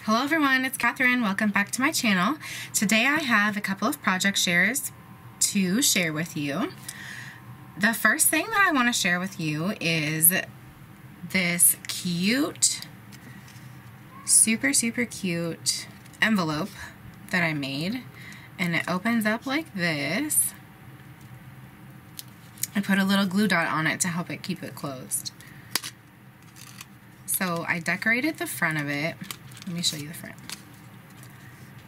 Hello everyone, it's Kathryn. Welcome back to my channel. Today I have a couple of project shares to share with you. The first thing that I want to share with you is this cute, super cute envelope that I made, and it opens up like this. I put a little glue dot on it to help it keep it closed. So I decorated the front of it. Let me show you the front.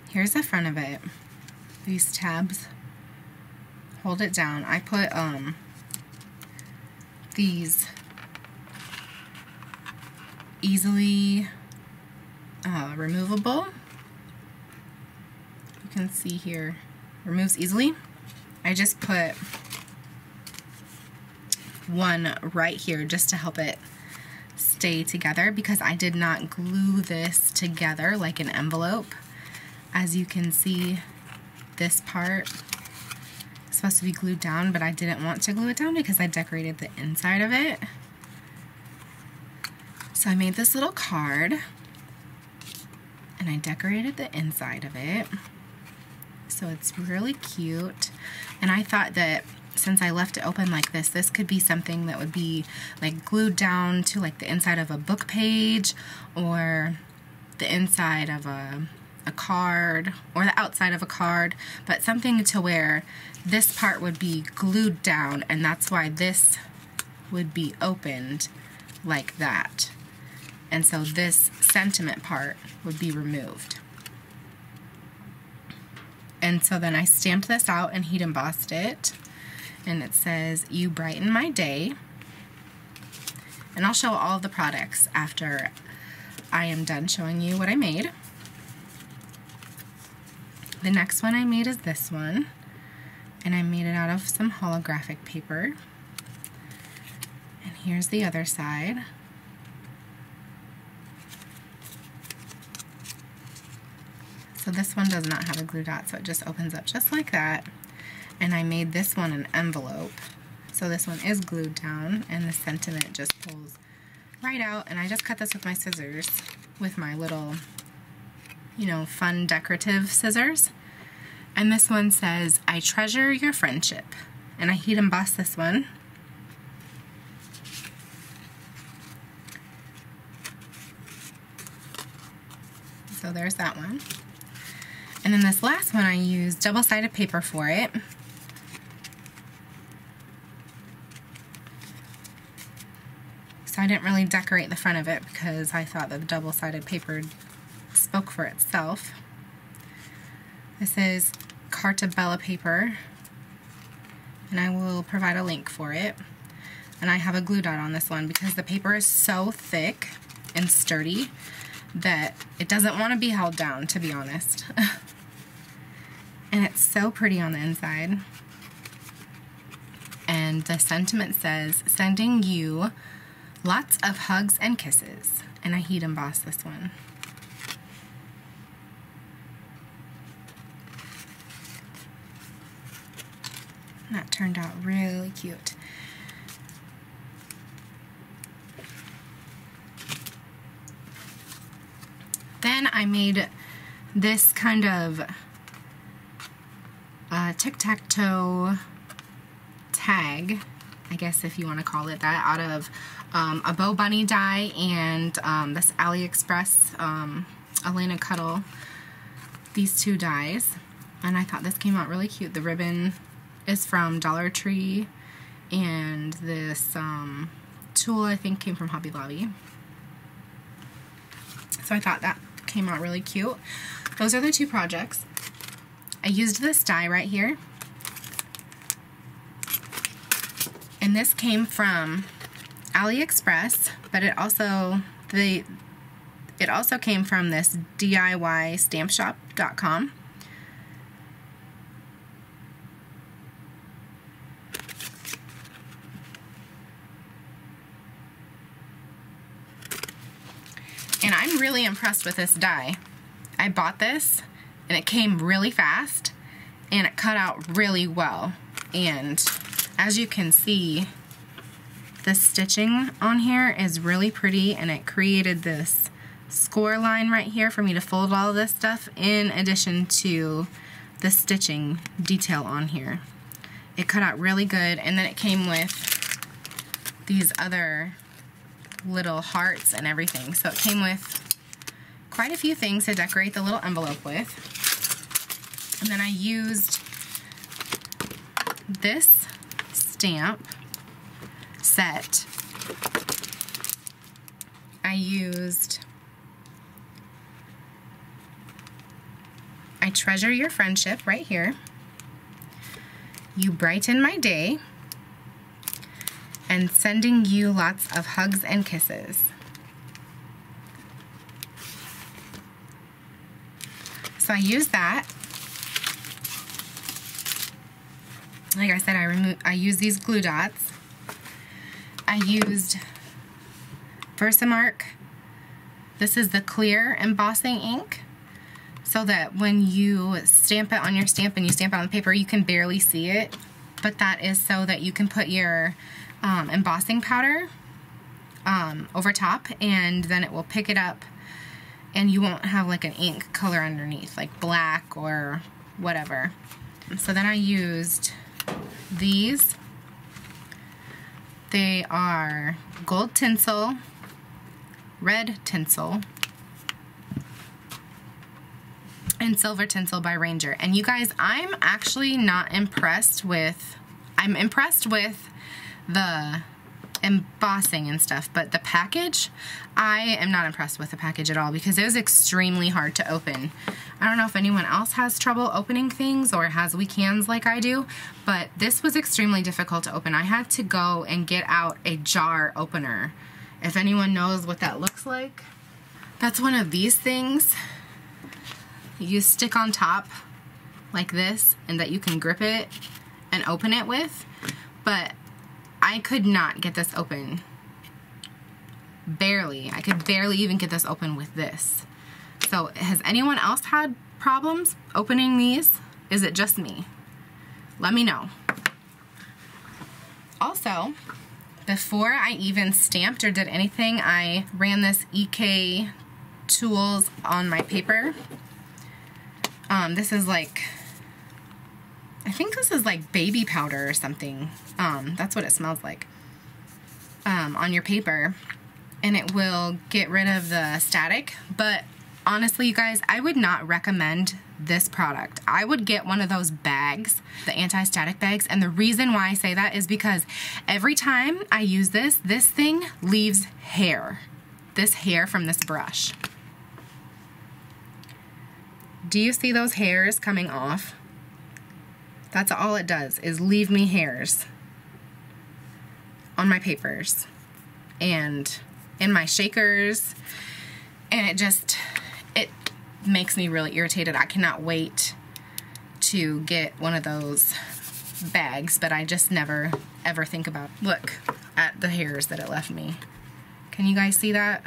Here's the front of it. These tabs hold it down. I put these easily removable. You can see here, removes easily. I just put one right here just to help it stay together because I did not glue this together like an envelope. As you can see, this part is supposed to be glued down, but I didn't want to glue it down because I decorated the inside of it. So I made this little card and I decorated the inside of it. So it's really cute, and I thought that since I left it open like this could be something that would be like glued down to like the inside of a book page or the inside of a card or the outside of a card, but something to where this part would be glued down, and that's why this would be opened like that. And so this sentiment part would be removed. And so then I stamped this out and heat embossed it. And it says, "You brighten my day." And I'll show all of the products after I am done showing you what I made. The next one I made is this one. And I made it out of some holographic paper. And here's the other side. So this one does not have a glue dot, so it just opens up just like that. And I made this one an envelope. So this one is glued down and the sentiment just pulls right out. And I just cut this with my scissors, with my little, you know, fun decorative scissors. And this one says, "I treasure your friendship." And I heat embossed this one. So there's that one. And then this last one I used double-sided paper for it. So I didn't really decorate the front of it because I thought that the double-sided paper spoke for itself. This is Carta Bella paper, and I will provide a link for it. And I have a glue dot on this one because the paper is so thick and sturdy that it doesn't want to be held down, to be honest. And it's so pretty on the inside. And the sentiment says, "Sending you lots of hugs and kisses." And I heat embossed this one. And that turned out really cute. Then I made this kind of tic-tac-toe tag, I guess if you want to call it that, out of a Bow Bunny die and this Aliexpress Elena Cuddle, these two dies. And I thought this came out really cute. The ribbon is from Dollar Tree, and this tool I think came from Hobby Lobby. So I thought that came out really cute. Those are the two projects. I used this die right here, and this came from Aliexpress, but it also came from this DIYstampshop.com. And I'm really impressed with this die. I bought this and it came really fast and it cut out really well. And as you can see, the stitching on here is really pretty, and it created this score line right here for me to fold all of this stuff, in addition to the stitching detail on here. It cut out really good, and then it came with these other little hearts and everything. So it came with quite a few things to decorate the little envelope with. And then I used this stamp set. I treasure your friendship right here. You brighten my day. And sending you lots of hugs and kisses. So I used that. Like I said, I used these glue dots. I used Versamark. This is the clear embossing ink, so that when you stamp it on your stamp and you stamp it on the paper, you can barely see it. But that is so that you can put your embossing powder over top, and then it will pick it up, and you won't have like an ink color underneath, like black or whatever. So then I used these. They are gold tinsel, red tinsel, and silver tinsel by Ranger. And you guys, I'm actually not impressed with, I'm impressed with the embossing and stuff, but the package, I am not impressed with the package at all, because it was extremely hard to open. I don't know if anyone else has trouble opening things or has weak hands like I do, but this was extremely difficult to open. I had to go and get out a jar opener. If anyone knows what that looks like, that's one of these things you stick on top like this, and that you can grip it and open it with. But I could not get this open. Barely. I could barely even get this open with this. So has anyone else had problems opening these? Is it just me? Let me know. Also, before I even stamped or did anything, I ran this EK Tools on my paper. This is like, I think this is like baby powder or something. That's what it smells like. On your paper. And it will get rid of the static. But honestly, you guys, I would not recommend this product. I would get one of those bags, the anti-static bags. And the reason why I say that is because every time I use this, this thing leaves hair. This hair from this brush. Do you see those hairs coming off? That's all it does, is leave me hairs on my papers and in my shakers, and it makes me really irritated. I cannot wait to get one of those bags, but I just never ever think about, look at the hairs that it left me. Can you guys see that?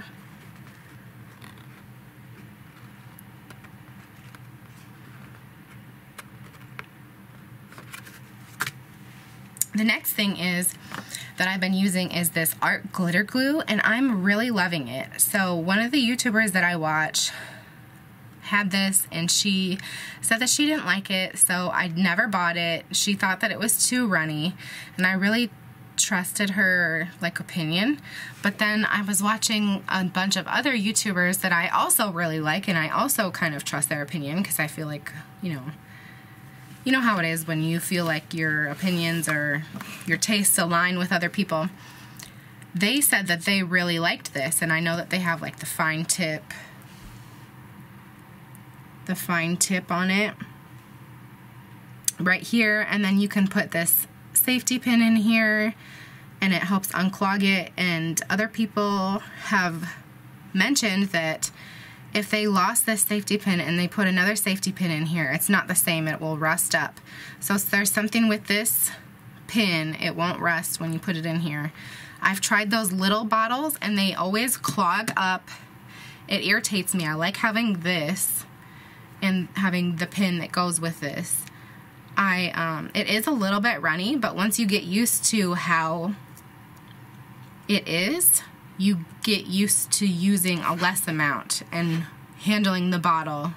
The next thing is that I've been using is this art glitter glue, and I'm really loving it. So one of the YouTubers that I watch had this, and she said that she didn't like it, so I never bought it. She thought that it was too runny, and I really trusted her opinion. But then I was watching a bunch of other YouTubers that I also really like, and I also kind of trust their opinion, because I feel like, you know how it is when you feel like your opinions or your tastes align with other people. They said that they really liked this, and I know that they have like the fine tip on it right here, and then you can put this safety pin in here and it helps unclog it. And other people have mentioned that if they lost this safety pin and they put another safety pin in here, it's not the same, it will rust up. So there's something with this pin, it won't rust when you put it in here. I've tried those little bottles and they always clog up. It irritates me. I like having this and having the pin that goes with this. It is a little bit runny, but once you get used to how it is, you get used to using a less amount and handling the bottle,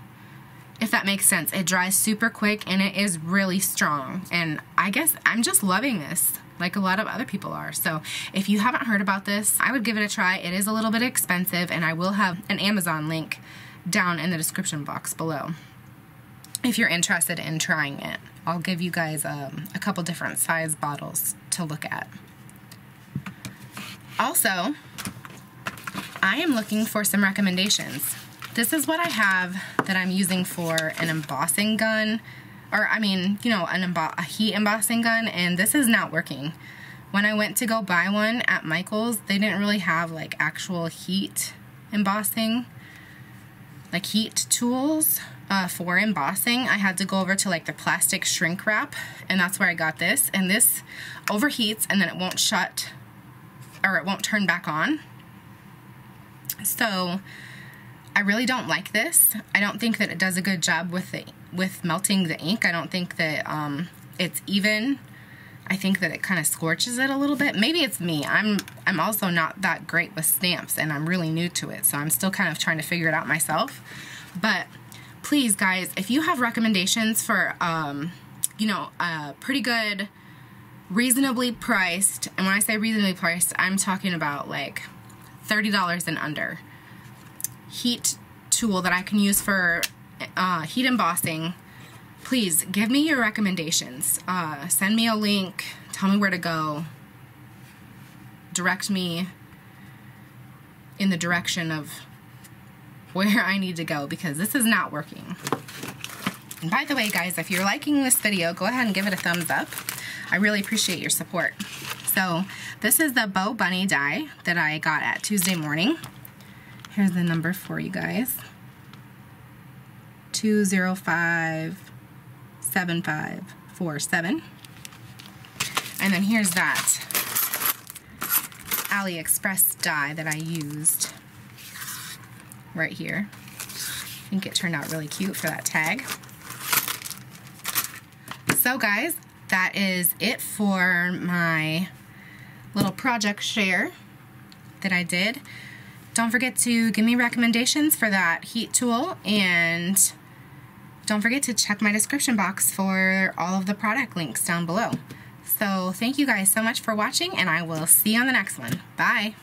if that makes sense. It dries super quick and it is really strong, and I guess I'm just loving this like a lot of other people are. So if you haven't heard about this, I would give it a try. It is a little bit expensive, and I will have an Amazon link down in the description box below if you're interested in trying it. I'll give you guys a couple different size bottles to look at. Also, I am looking for some recommendations. This is what I have that I'm using for an embossing gun, or I mean, you know, a heat embossing gun, and this is not working. When I went to go buy one at Michael's, they didn't really have like actual heat embossing, like heat tools for embossing. I had to go over to like the plastic shrink wrap, and that's where I got this, and this overheats and then it won't shut, or it won't turn back on. So I really don't like this. I don't think that it does a good job with melting the ink. I don't think that it's even. I think that it kind of scorches it a little bit. Maybe it's me. I'm also not that great with stamps, and I'm really new to it, so I'm still kind of trying to figure it out myself. But please, guys, if you have recommendations for you know, pretty good, reasonably priced, and when I say reasonably priced, I'm talking about like $30 and under, heat tool that I can use for heat embossing, please give me your recommendations. Send me a link, tell me where to go, direct me in the direction of where I need to go, because this is not working. And by the way, guys, if you're liking this video, go ahead and give it a thumbs up. I really appreciate your support. So this is the Bow Bunny die that I got at Tuesday morning. Here's the number for you guys. 2057547. And then here's that Aliexpress die that I used right here. I think it turned out really cute for that tag. So guys, that is it for my little project share that I did. Don't forget to give me recommendations for that heat tool, and don't forget to check my description box for all of the product links down below. So thank you guys so much for watching, and I will see you on the next one. Bye!